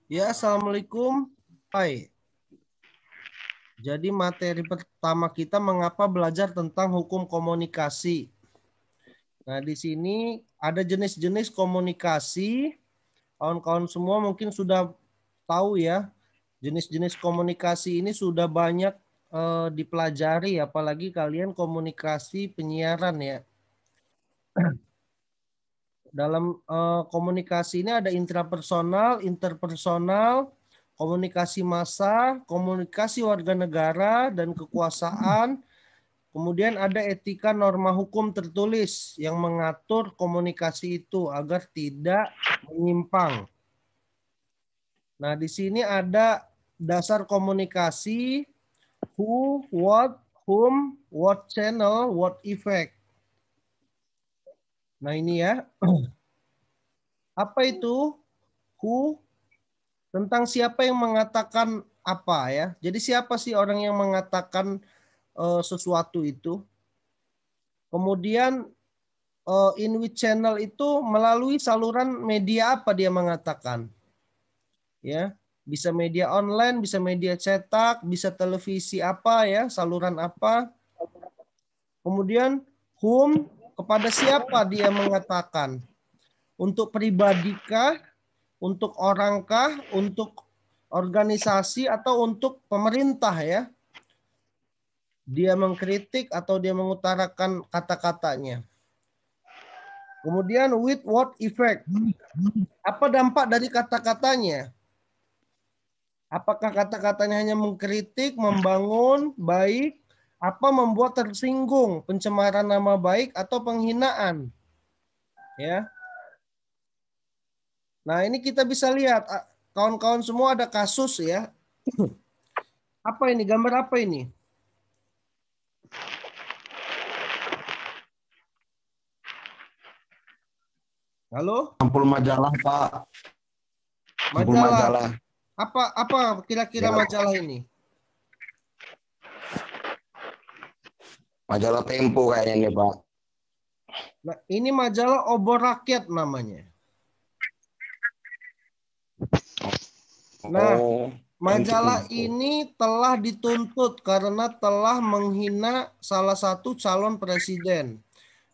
Ya, assalamualaikum. Hai. Jadi materi pertama kita mengapa belajar tentang hukum komunikasi. Nah, di sini ada jenis-jenis komunikasi. Kawan-kawan semua mungkin sudah tahu ya, jenis-jenis komunikasi ini sudah banyak dipelajari, apalagi kalian komunikasi penyiaran ya. Dalam komunikasi ini ada intrapersonal, interpersonal, komunikasi massa, komunikasi warga negara dan kekuasaan. Kemudian ada etika norma hukum tertulis yang mengatur komunikasi itu agar tidak menyimpang. Nah, di sini ada dasar komunikasi, who, what, whom, what channel, what effect. Nah, ini ya. Apa itu who? Tentang siapa yang mengatakan apa ya. Jadi siapa sih orang yang mengatakan sesuatu itu. Kemudian in which channel itu melalui saluran media apa dia mengatakan. Ya, bisa media online, bisa media cetak, bisa televisi apa ya, saluran apa. Kemudian whom, kepada siapa dia mengatakan. Untuk pribadikah, untuk orangkah, untuk organisasi atau untuk pemerintah ya. Dia mengkritik atau dia mengutarakan kata-katanya. Kemudian with what effect? Apa dampak dari kata-katanya? Apakah kata-katanya hanya mengkritik, membangun, baik, apa membuat tersinggung, pencemaran nama baik atau penghinaan? Ya. Nah, ini kita bisa lihat kawan-kawan semua ada kasus ya. Apa ini? Gambar apa ini? Halo? Sampul majalah, Pak. Sampul Majalah. Apa kira-kira Ya. majalah ini? Majalah Tempo kayaknya nih, Pak. Nah, ini majalah Obor Rakyat namanya. Nah, Oh, majalah Tempo. ini telah dituntut karena telah menghina salah satu calon presiden.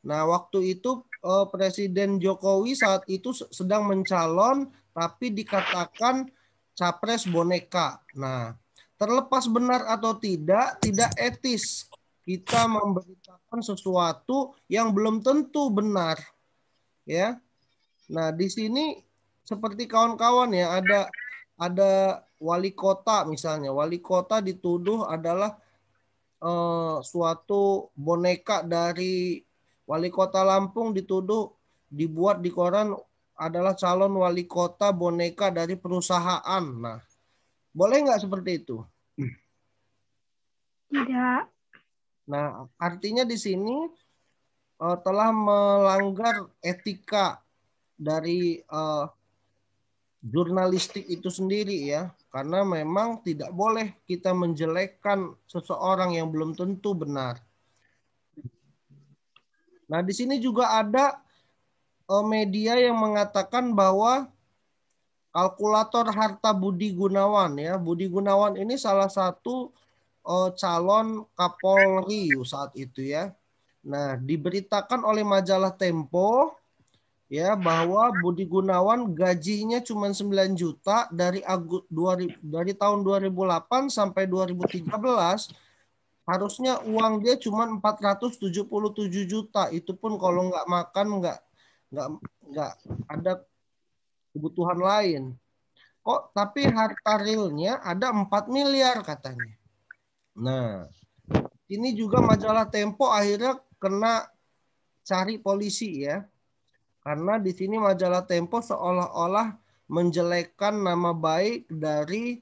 Nah, waktu itu Presiden Jokowi saat itu sedang mencalon, tapi dikatakan capres boneka. Nah, terlepas benar atau tidak etis kita memberitakan sesuatu yang belum tentu benar, ya. Nah, di sini seperti kawan-kawan ya, ada wali kota misalnya. Wali kota dituduh adalah suatu boneka dari wali kota Lampung, dituduh dibuat di koran adalah calon wali kota boneka dari perusahaan. Nah, boleh nggak seperti itu? Tidak. Nah, artinya di sini telah melanggar etika dari jurnalistik itu sendiri ya, karena memang tidak boleh kita menjelekkan seseorang yang belum tentu benar. Nah, di sini juga ada media yang mengatakan bahwa kalkulator harta Budi Gunawan ya, Budi Gunawan ini salah satu calon Kapolri saat itu ya. Nah, diberitakan oleh majalah Tempo ya bahwa Budi Gunawan gajinya cuma 9 juta dari tahun 2008 sampai 2013, harusnya uang dia cuma 477 juta. Itu pun kalau nggak makan nggak ada kebutuhan lain. Kok tapi harta realnya ada 4 miliar katanya. Nah, ini juga majalah Tempo akhirnya kena cari polisi ya. Karena di sini majalah Tempo seolah-olah menjelekkan nama baik dari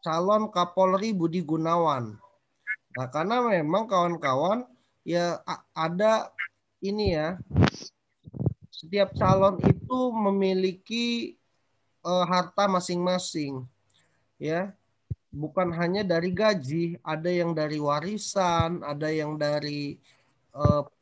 calon Kapolri Budi Gunawan. Nah, karena memang kawan-kawan ya ada ini ya, setiap calon itu memiliki harta masing-masing ya, bukan hanya dari gaji, ada yang dari warisan, ada yang dari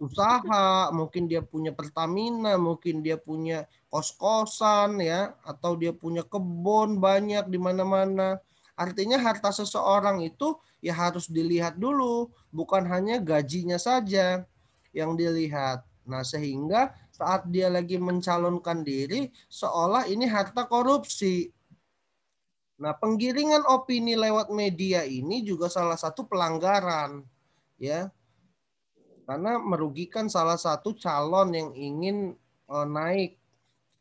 usaha, mungkin dia punya Pertamina, mungkin dia punya kos-kosan ya, atau dia punya kebun banyak di mana-mana. Artinya harta seseorang itu ya harus dilihat dulu, bukan hanya gajinya saja yang dilihat. Nah, sehingga saat dia lagi mencalonkan diri, seolah ini harta korupsi. Nah, penggiringan opini lewat media ini juga salah satu pelanggaran, ya, karena merugikan salah satu calon yang ingin naik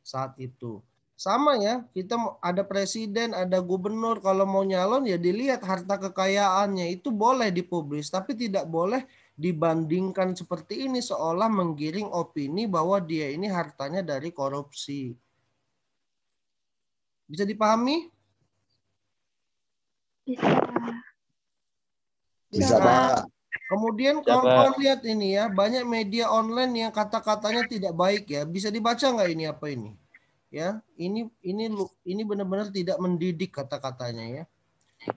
saat itu. Sama ya, kita ada presiden, ada gubernur, kalau mau nyalon ya dilihat harta kekayaannya, itu boleh dipublis, tapi tidak boleh dibandingkan seperti ini seolah menggiring opini bahwa dia ini hartanya dari korupsi. Bisa dipahami? Bisa. Bisa, Pak. Kemudian Bisa, kawan-kawan Pak. lihat ini ya, banyak media online yang kata-katanya tidak baik ya. Bisa dibaca nggak ini apa ini? Ya, ini benar-benar tidak mendidik kata-katanya ya.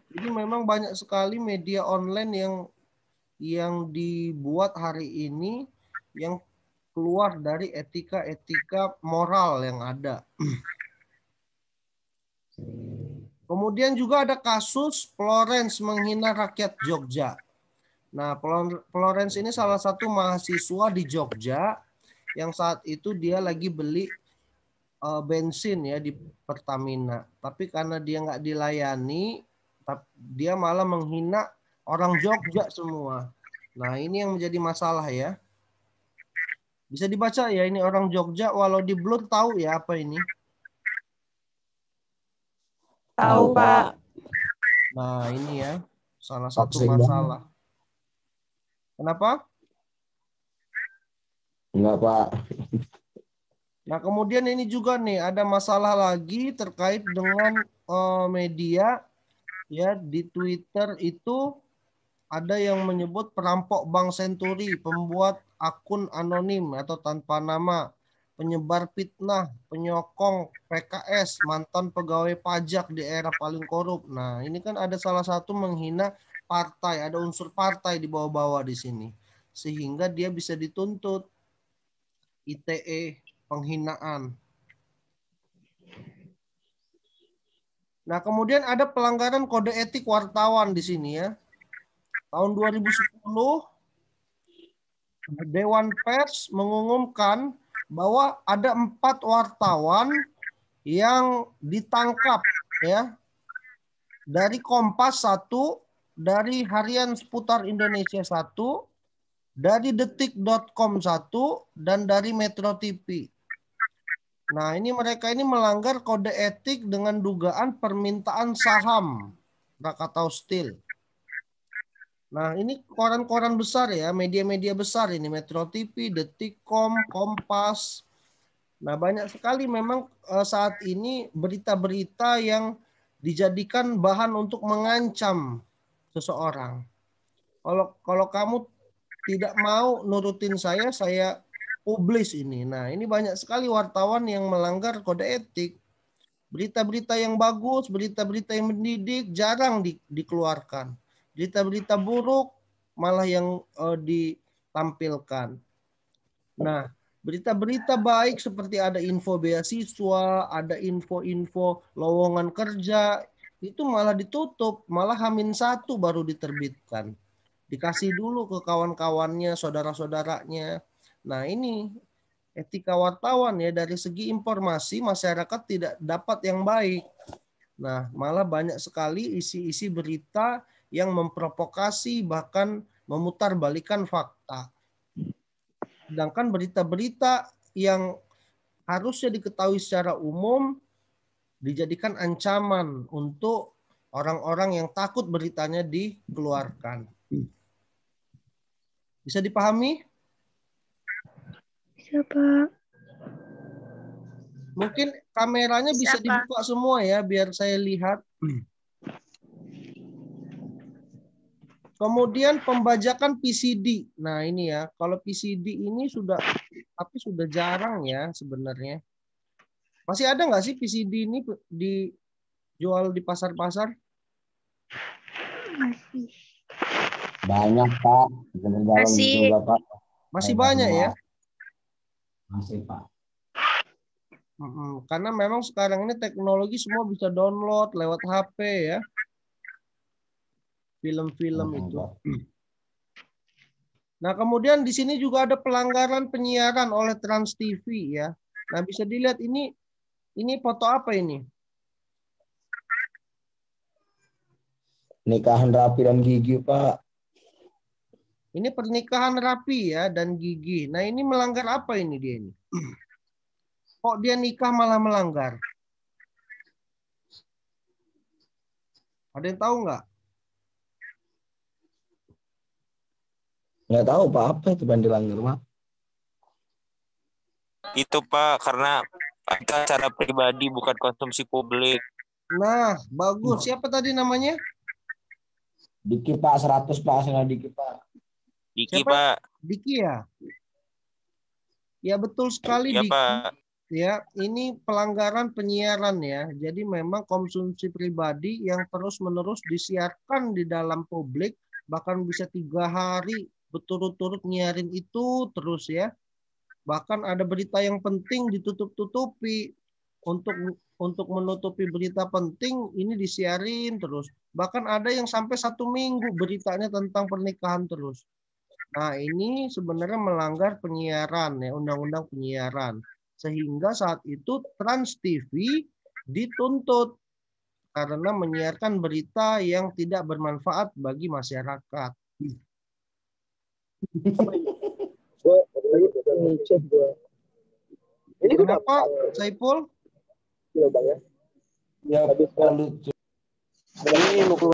Jadi memang banyak sekali media online yang dibuat hari ini yang keluar dari etika-etika moral yang ada. Kemudian juga ada kasus Florence menghina rakyat Jogja. Nah, Florence ini salah satu mahasiswa di Jogja yang saat itu dia lagi beli bensin ya di Pertamina. Tapi karena dia nggak dilayani, dia malah menghina orang Jogja semua. Nah, ini yang menjadi masalah ya. Bisa dibaca ya, ini orang Jogja, walau di blur tahu ya apa ini. Tahu, Pak. Nah, ini ya salah satu Toxic masalah. Kenapa? Enggak, Pak. Nah, kemudian ini juga nih ada masalah lagi terkait dengan media ya, di Twitter itu ada yang menyebut perampok Bank Senturi, pembuat akun anonim atau tanpa nama, penyebar fitnah, penyokong PKS, mantan pegawai pajak di era paling korup. Nah, ini kan ada salah satu menghina partai, ada unsur partai di bawah-bawah di sini. Sehingga dia bisa dituntut ITE penghinaan. Nah, kemudian ada pelanggaran kode etik wartawan di sini ya. Tahun 2010 Dewan Pers mengumumkan bahwa ada 4 wartawan yang ditangkap ya dari Kompas 1, dari Harian Seputar Indonesia 1, dari detik.com 1, dan dari Metro TV. Nah, ini mereka ini melanggar kode etik dengan dugaan permintaan saham Krakatau Steel. Nah, ini koran-koran besar ya, media-media besar ini, Metro TV, Detikcom, Kompas. Nah, banyak sekali memang saat ini berita-berita yang dijadikan bahan untuk mengancam seseorang. Kalau kamu tidak mau nurutin saya publis ini. Nah, ini banyak sekali wartawan yang melanggar kode etik. Berita-berita yang bagus, berita-berita yang mendidik jarang dikeluarkan. Berita-berita buruk malah yang ditampilkan. Nah, berita-berita baik seperti ada info beasiswa, ada info-info lowongan kerja, itu malah ditutup, malah H-1 baru diterbitkan. Dikasih dulu ke kawan-kawannya, saudara-saudaranya. Nah, ini etika wartawan ya, dari segi informasi masyarakat tidak dapat yang baik. Nah, malah banyak sekali isi-isi berita yang memprovokasi bahkan memutarbalikkan fakta. Sedangkan berita-berita yang harusnya diketahui secara umum dijadikan ancaman untuk orang-orang yang takut beritanya dikeluarkan. Bisa dipahami? Bisa, Pak. Mungkin kameranya bisa dibuka semua ya, biar saya lihat. Kemudian pembajakan PCD. Nah, ini ya, kalau PCD ini sudah jarang ya sebenarnya. Masih ada nggak sih PCD ini dijual di pasar-pasar? Masih. Banyak, Pak. Jarang Masih. juga, Pak. Masih banyak ya? Masih, Pak. Karena memang sekarang ini teknologi semua bisa download lewat HP ya. Film-film itu. Nah, kemudian di sini juga ada pelanggaran penyiaran oleh Trans TV ya. Nah, bisa dilihat ini foto apa ini? Nikahan Rapi dan Gigi, Pak. Ini pernikahan Rapi ya dan Gigi. Nah, ini melanggar apa ini dia ini? Kok dia nikah malah melanggar? Ada yang tahu nggak? Nggak tahu, Pak. Apa itu yang dilanggar, Pak? Itu Pak, karena itu acara pribadi bukan konsumsi publik. Nah, bagus. Siapa tadi namanya? Diki, Pak. 100, Pak. Salah Diki, Pak. Diki, Siapa? Pak. Diki ya? Ya betul sekali Ya, Diki. Pak. Ya, ini pelanggaran penyiaran ya. Jadi memang konsumsi pribadi yang terus-menerus disiarkan di dalam publik, bahkan bisa 3 hari berturut-turut nyiarin itu terus ya. Bahkan ada berita yang penting ditutup-tutupi. Untuk menutupi berita penting ini disiarin terus. Bahkan ada yang sampai 1 minggu beritanya tentang pernikahan terus. Nah, ini sebenarnya melanggar penyiaran ya, undang-undang penyiaran. Sehingga saat itu Trans TV dituntut karena menyiarkan berita yang tidak bermanfaat bagi masyarakat. Kenapa, Saiful? Ya, lucu.